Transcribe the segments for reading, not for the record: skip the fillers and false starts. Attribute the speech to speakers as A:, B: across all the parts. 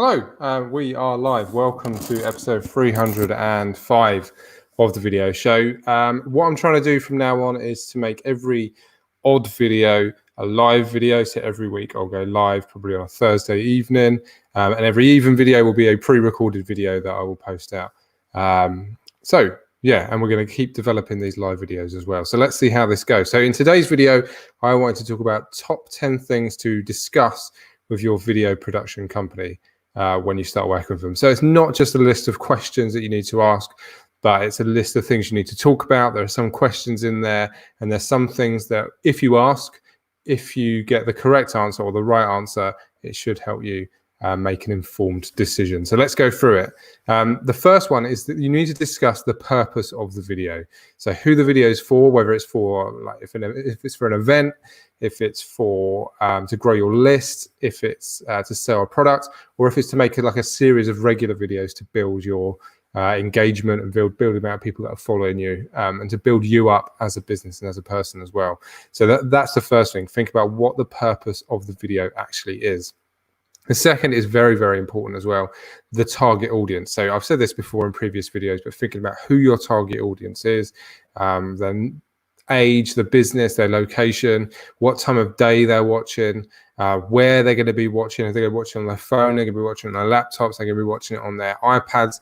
A: Hello, we are live. Welcome to episode 305 of the video show. What I'm trying to do from now on is to make every odd video a live video. So every week I'll go live probably on a Thursday evening, and every even video will be a pre-recorded video that I will post out. Yeah, and we're going to keep developing these live videos as well. So let's see how this goes. So in today's video, I wanted to talk about top 10 things to discuss with your video production company when you start working with them. So it's not just a list of questions that you need to ask, but it's a list of things you need to talk about. There are some questions in there, and there's some things that if you ask, if you get the correct answer or the right answer, it should help you make an informed decision. So let's go through it. The first one is that you need to discuss the purpose of the video. So who the video is for, whether it's for like if it's for an event, if it's for to grow your list, if it's to sell a product, or if it's to make like a series of regular videos to build your engagement and build the amount of people that are following you, and to build you up as a business and as a person as well. So that's the first thing. Think about what the purpose of the video actually is. The second is very, very important as well, the target audience. So I've said this before in previous videos, but thinking about who your target audience is, then age, the business, their location, what time of day they're watching, where they're going to be watching. If they're going to be watching on their phone, they're going to be watching on their laptops, they're going to be watching it on their iPads.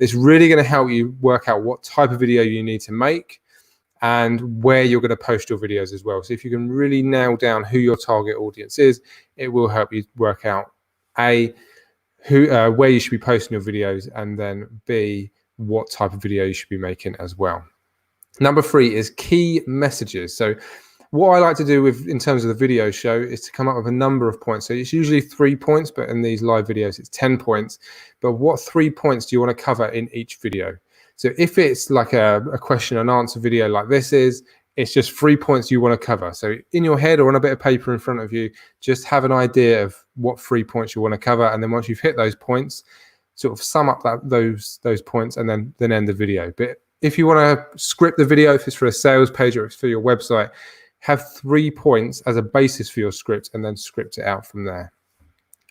A: It's really going to help you work out what type of video you need to make and where you're going to post your videos as well. So if you can really nail down who your target audience is, it will help you work out A, where you should be posting your videos, and then B, what type of video you should be making as well. Number 3 is key messages. So what I like to do in terms of the video show is to come up with a number of points. So it's usually 3 points, but in these live videos, it's 10 points. But what 3 points do you want to cover in each video? So if it's like a question and answer video like this is, it's just 3 points you want to cover. So in your head or on a bit of paper in front of you, just have an idea of what 3 points you want to cover. And then once you've hit those points, sort of sum up those points and then end the video. But if you want to script the video, if it's for a sales page or if it's for your website, have 3 points as a basis for your script and then script it out from there.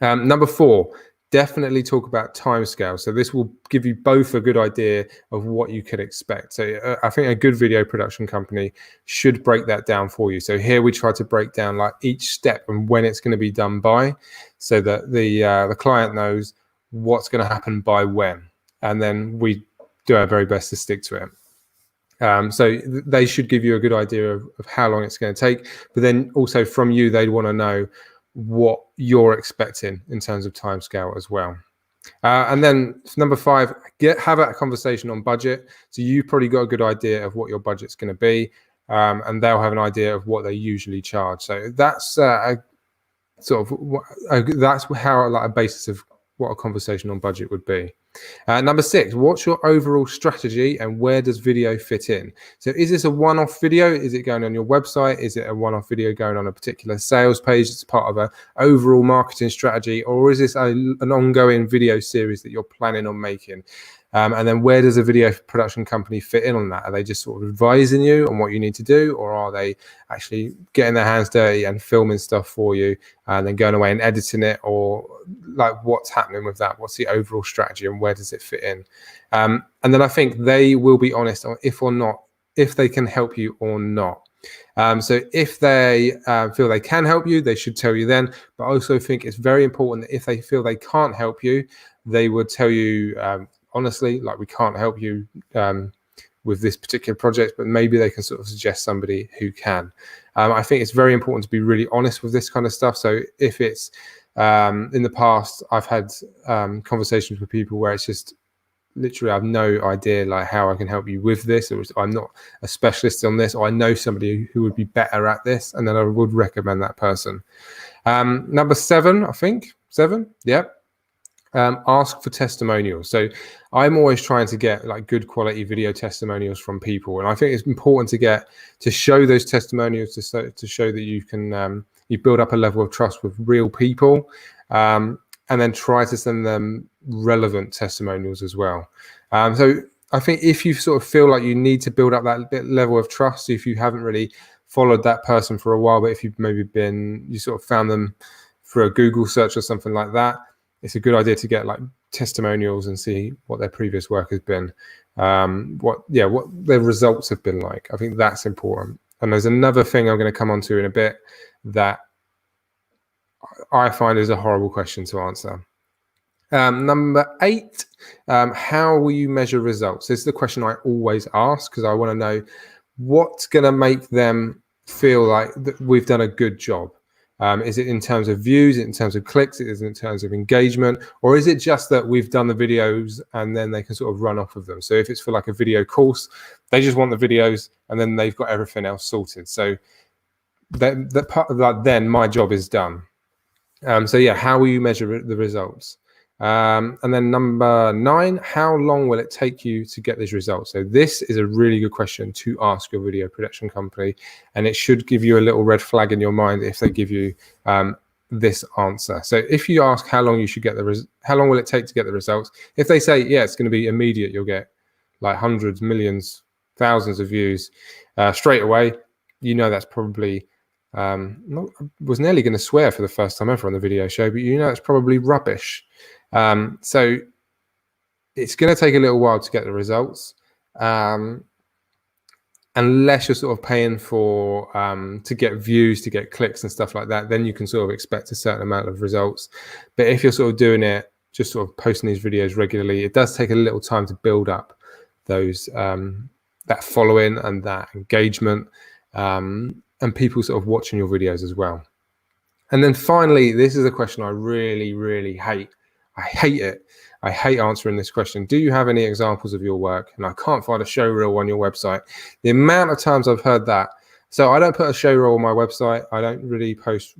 A: Number 4, definitely talk about timescale. So this will give you both a good idea of what you can expect. So I think a good video production company should break that down for you. So here we try to break down like each step and when it's going to be done by, so that the client knows what's going to happen by when, and then we do our very best to stick to it. So they should give you a good idea of how long it's going to take, but then also from you, they'd want to know what you're expecting in terms of timescale as well. And then number 5, have a conversation on budget. So you've probably got a good idea of what your budget's going to be, and they'll have an idea of what they usually charge. So that's that's how like a basis of what a conversation on budget would be. Number 6, what's your overall strategy and where does video fit in? So is this a one-off video? Is it going on your website? Is it a one-off video going on a particular sales page? It's part of an overall marketing strategy, or is this an ongoing video series that you're planning on making? And then where does a video production company fit in on that? Are they just sort of advising you on what you need to do, or are they actually getting their hands dirty and filming stuff for you and then going away and editing it? Or like what's happening with that? What's the overall strategy and where does it fit in? And then I think they will be honest on if they can help you or not. So if they feel they can help you, they should tell you then. But I also think it's very important that if they feel they can't help you, they would tell you honestly, like, we can't help you with this particular project, but maybe they can sort of suggest somebody who can. I think it's very important to be really honest with this kind of stuff. So if it's in the past, I've had conversations with people where it's just literally I have no idea like how I can help you with this, or I'm not a specialist on this, or I know somebody who would be better at this, and then I would recommend that person. Number 7, I think 7, yeah. Ask for testimonials. So I'm always trying to get like good quality video testimonials from people, and I think it's important to show those testimonials to show that you can you build up a level of trust with real people, and then try to send them relevant testimonials as well. So I think if you sort of feel like you need to build up that level of trust, if you haven't really followed that person for a while, but if you've maybe you sort of found them through a Google search or something like that, it's a good idea to get like testimonials and see what their previous work has been, what their results have been like. I think that's important. And there's another thing I'm going to come on to in a bit that I find is a horrible question to answer. Number 8, how will you measure results? This is the question I always ask, because I want to know what's going to make them feel like that we've done a good job. Is it in terms of views, in terms of clicks, is it in terms of engagement, or is it just that we've done the videos and then they can sort of run off of them? So if it's for like a video course, they just want the videos and then they've got everything else sorted. So that part of that, then my job is done. So yeah, how will you measure the results? And then number 9, how long will it take you to get these results? So this is a really good question to ask your video production company, and it should give you a little red flag in your mind if they give you this answer. So if you ask how long you should get how long will it take to get the results? If they say, yeah, it's going to be immediate, you'll get like hundreds, millions, thousands of views straight away, you know that's probably was nearly going to swear for the first time ever on the video show, but you know it's probably rubbish. So it's going to take a little while to get the results, unless you're sort of paying for to get views, to get clicks and stuff like that. Then you can sort of expect a certain amount of results. But if you're sort of doing it, just sort of posting these videos regularly, it does take a little time to build up those that following and that engagement, and people sort of watching your videos as well. And then finally, this is a question I really, really hate. I hate it. I hate answering this question. Do you have any examples of your work? And I can't find a show reel on your website. The amount of times I've heard that. So I don't put a show reel on my website. I don't really post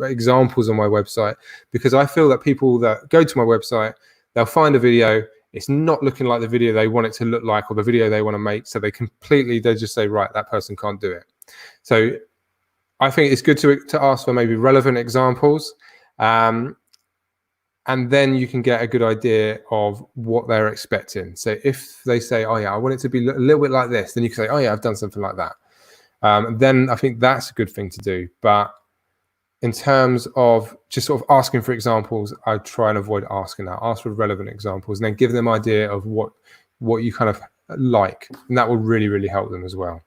A: examples on my website, because I feel that people that go to my website, they'll find a video. It's not looking like the video they want it to look like, or the video they want to make. So they just say, right, that person can't do it. So I think it's good to ask for maybe relevant examples. And then you can get a good idea of what they're expecting. So if they say, oh yeah, I want it to be a little bit like this, then you can say, oh yeah, I've done something like that. Then I think that's a good thing to do. But in terms of just sort of asking for examples, I try and avoid asking that. Ask for relevant examples and then give them an idea of what you kind of like, and that will really, really help them as well.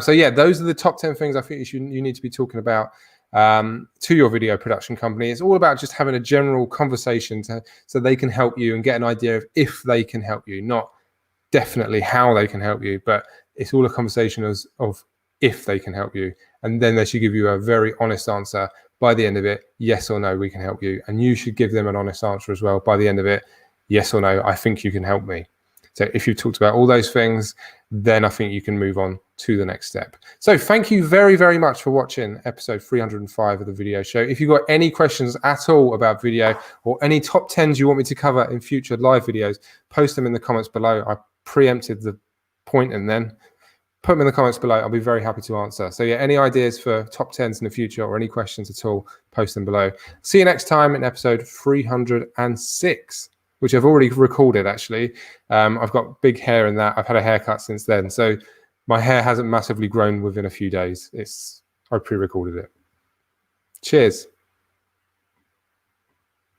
A: So yeah, those are the top 10 things I think you need to be talking about to your video production company. It's all about just having a general conversation so they can help you and get an idea of if they can help you, not definitely how they can help you, but it's all a conversation of if they can help you. And then they should give you a very honest answer by the end of it, yes or no, we can help you. And you should give them an honest answer as well by the end of it, yes or no, I think you can help me. So if you've talked about all those things, then I think you can move on to the next step. So thank you very, very much for watching episode 305 of the video show. If you've got any questions at all about video or any top 10s you want me to cover in future live videos, post them in the comments below. I preempted the point and then put them in the comments below. I'll be very happy to answer. So yeah, any ideas for top 10s in the future or any questions at all, post them below. See you next time in episode 306. Which I've already recorded, actually. I've got big hair in that. I've had a haircut since then. So my hair hasn't massively grown within a few days. I pre-recorded it. Cheers.